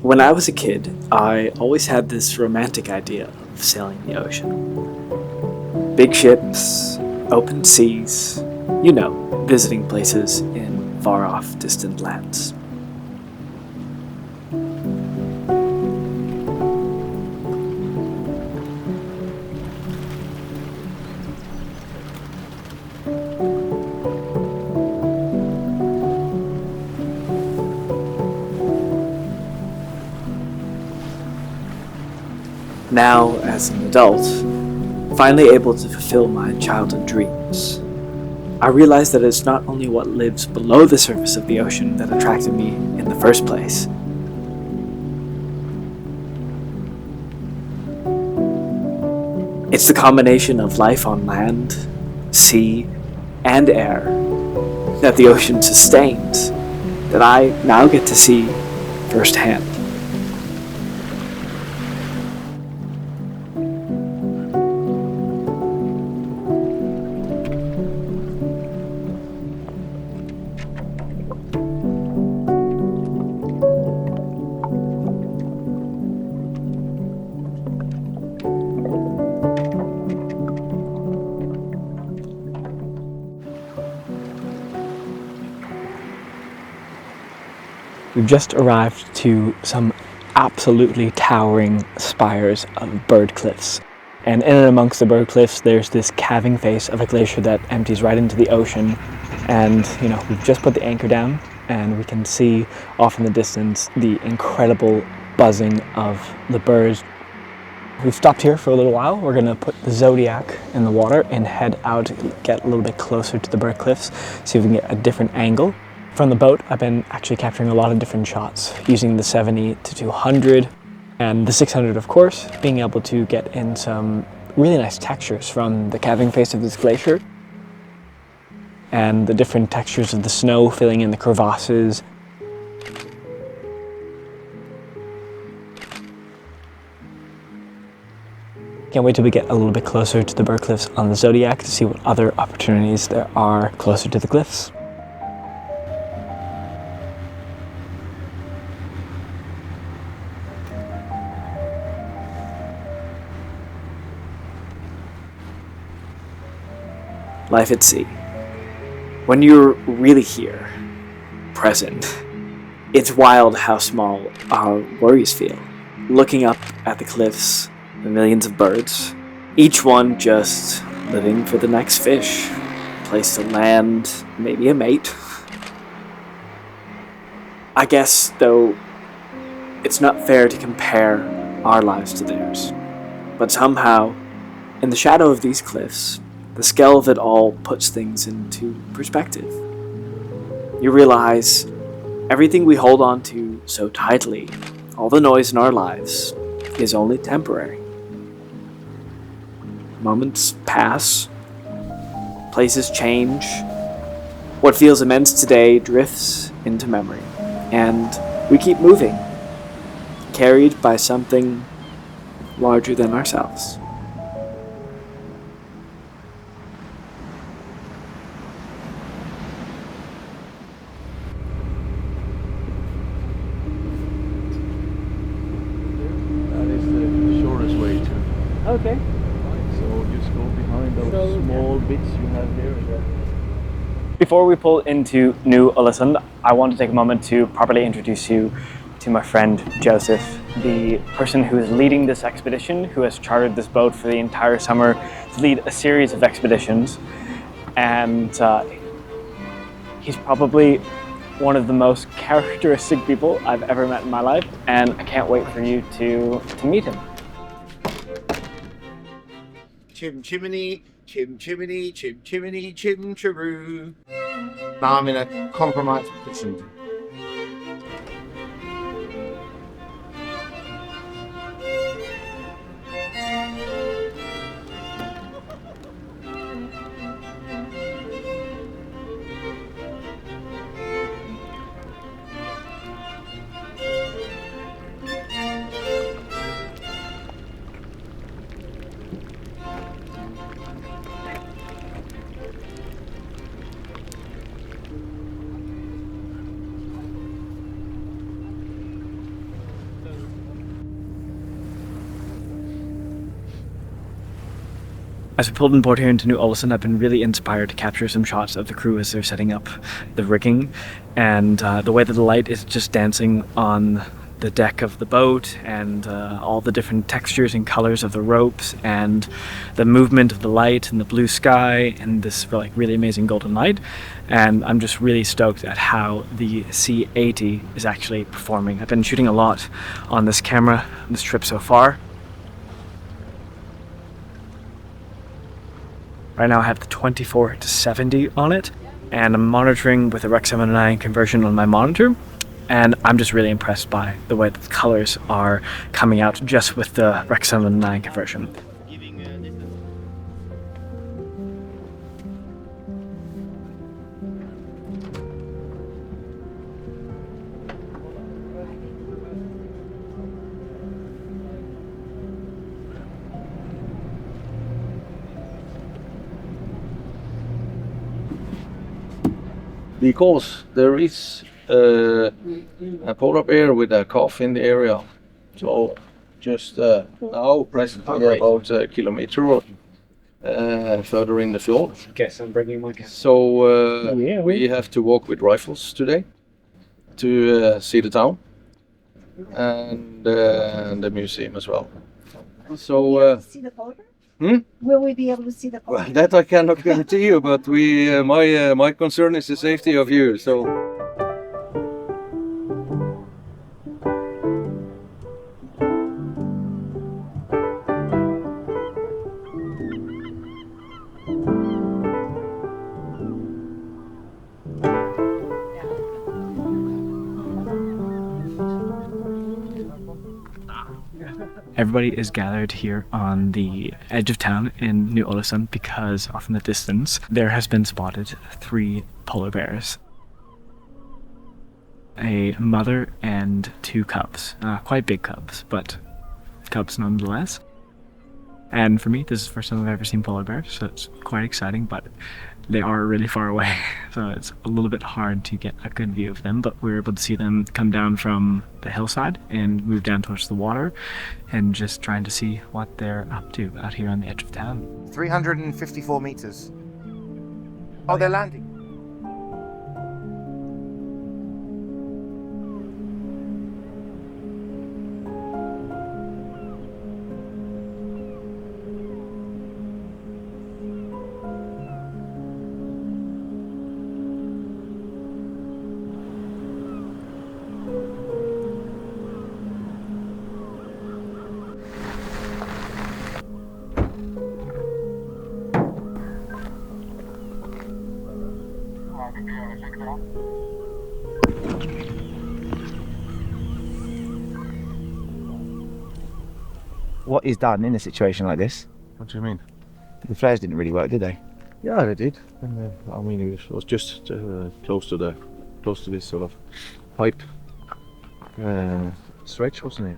When I was a kid, I always had this romantic idea of sailing the ocean. Big ships, open seas, visiting places in far-off distant lands. Now, as an adult, finally able to fulfill my childhood dreams, I realized that it's not only what lives below the surface of the ocean that attracted me in the first place. It's the combination of life on land, sea, and air that the ocean sustains that I now get to see firsthand. We've just arrived to some absolutely towering spires of bird cliffs. And in and amongst the bird cliffs, there's this calving face of a glacier that empties right into the ocean. And, we've just put the anchor down, and we can see off in the distance the incredible buzzing of the birds. We've stopped here for a little while. We're going to put the Zodiac in the water and head out, get a little bit closer to the bird cliffs, see if we can get a different angle. From the boat, I've been actually capturing a lot of different shots using the 70 to 200 and the 600, of course, being able to get in some really nice textures from the calving face of this glacier and the different textures of the snow filling in the crevasses. Can't wait till we get a little bit closer to the bird cliffs on the Zodiac to see what other opportunities there are closer to the cliffs. Life at sea. When you're really here, present, it's wild how small our worries feel. Looking up at the cliffs, the millions of birds, each one just living for the next fish, place to land, maybe a mate. I guess, though, it's not fair to compare our lives to theirs. But somehow, in the shadow of these cliffs, the scale of it all puts things into perspective. You realize everything we hold on to so tightly, all the noise in our lives, is only temporary. Moments pass, places change, what feels immense today drifts into memory, and we keep moving, carried by something larger than ourselves. Okay. So just go behind those small bits you have there. Before we pull into New Ålesund, I want to take a moment to properly introduce you to my friend Joseph, the person who is leading this expedition, who has chartered this boat for the entire summer to lead a series of expeditions. And he's probably one of the most characteristic people I've ever met in my life, and I can't wait for you to meet him. Chim chimney, chim chimney, chim chimney, chim chiroo. Now I'm in a compromised position. As we pulled in port here into New Olesen, I've been really inspired to capture some shots of the crew as they're setting up the rigging, and the way that the light is just dancing on the deck of the boat, and all the different textures and colors of the ropes, and the movement of the light and the blue sky and this like really amazing golden light. And I'm just really stoked at how the C80 is actually performing. I've been shooting a lot on this camera on this trip so far. Right now I have the 24-70 on it, and I'm monitoring with a Rec 709 conversion on my monitor, and I'm just really impressed by the way that the colors are coming out just with the Rec 709 conversion. Because there is a polar bear with a calf in the area, so just now presently about a kilometer further in the fjord. Guess I'm bringing my camera. So we have to walk with rifles today to see the town and the museum as well. So. See the polar bear? Hmm? Will we be able to see the polar Well, bear? that I cannot guarantee you, but we, my concern is the safety of you. So. Everybody is gathered here on the edge of town in New Olesen because off in the distance there has been spotted 3 polar bears. A mother and 2 cubs. Quite big cubs, but cubs nonetheless. And for me, this is the first time I've ever seen polar bears, so it's quite exciting, but they are really far away, so it's a little bit hard to get a good view of them, but we were able to see them come down from the hillside and move down towards the water, and just trying to see what they're up to out here on the edge of town. 354 meters. Oh, they're landing. What is done in a situation like this? What do you mean? The flares didn't really work, did they? Yeah, they did. And, I mean, it was just close to this sort of pipe stretch, wasn't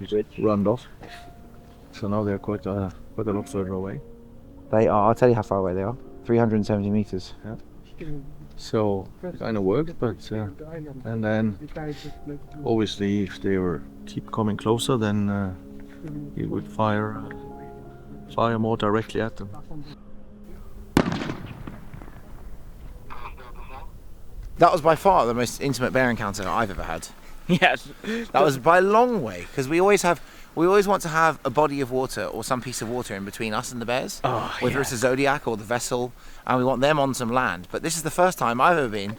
it? It rounded off. So now they're quite a lot further away. They are. I'll tell you how far away they are. 370 meters. Yeah. So it kind of worked, but and then obviously if they keep coming closer, then he would fire more directly at them. That was by far the most intimate bear encounter I've ever had. Yes. That was by a long way, because we always want to have a body of water or some piece of water in between us and the bears, whether it's a Zodiac or the vessel, and we want them on some land. But this is the first time I've ever been,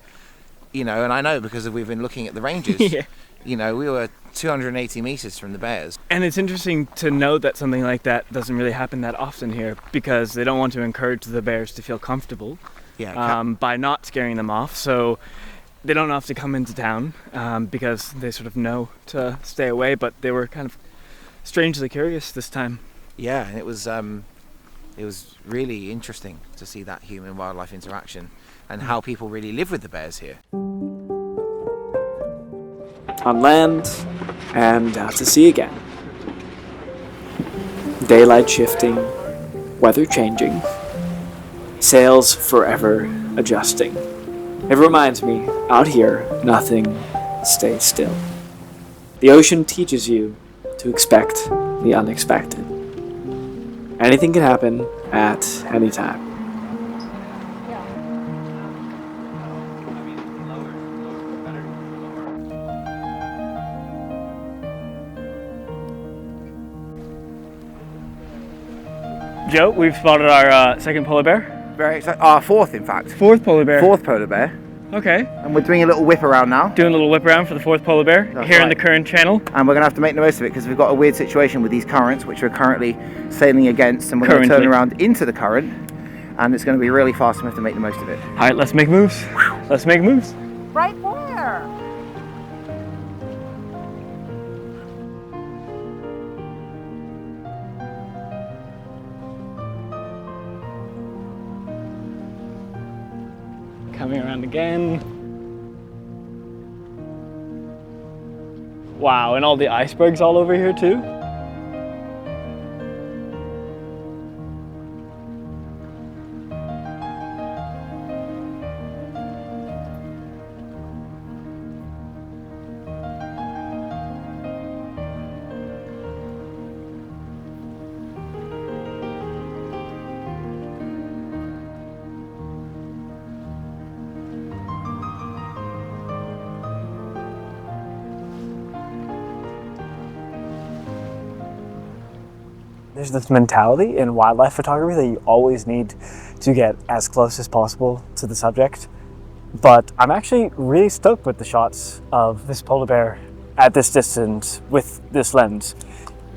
and I know because we've been looking at the ranges. Yeah. We were 280 meters from the bears. And it's interesting to know that something like that doesn't really happen that often here, because they don't want to encourage the bears to feel comfortable by not scaring them off. So they don't have to come into town because they sort of know to stay away, but they were kind of strangely curious this time. Yeah, and it was really interesting to see that human-wildlife interaction and how people really live with the bears here. On land and out to sea again. Daylight shifting, weather changing, sails forever adjusting. It reminds me, out here, nothing stays still. The ocean teaches you to expect the unexpected. Anything can happen at any time. Joe, we've spotted our second polar bear. Very excited. Our fourth, in fact. Fourth polar bear. Fourth polar bear. Okay. And we're doing a little whip around now. Doing a little whip around for the fourth polar bear That's here in right. the current channel. And we're going to have to make the most of it because we've got a weird situation with these currents, which we're currently sailing against, and we're going to turn around into the current, and it's going to be really fast and we have to make the most of it. All right, let's make moves. Let's make moves. Right where? Coming around again. Wow, and all the icebergs all over here too. There's this mentality in wildlife photography that you always need to get as close as possible to the subject. But I'm actually really stoked with the shots of this polar bear at this distance with this lens.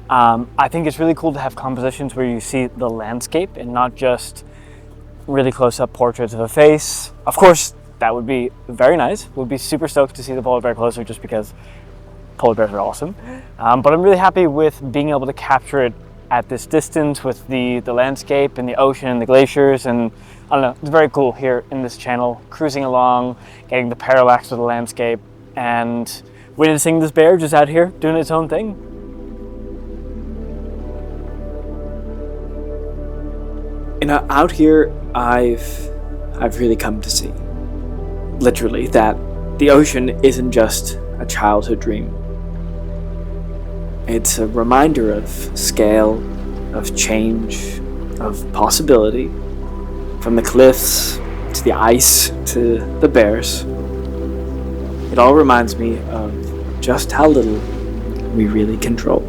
I think it's really cool to have compositions where you see the landscape and not just really close-up portraits of a face. Of course, that would be very nice. We'd be super stoked to see the polar bear closer just because polar bears are awesome. But I'm really happy with being able to capture it at this distance with the landscape and the ocean and the glaciers, and I don't know, it's very cool here in this channel, cruising along, getting the parallax of the landscape, and witnessing this bear just out here doing its own thing. You know, out here I've really come to see, literally, that the ocean isn't just a childhood dream. It's a reminder of scale, of change, of possibility. From the cliffs, to the ice, to the bears. It all reminds me of just how little we really control.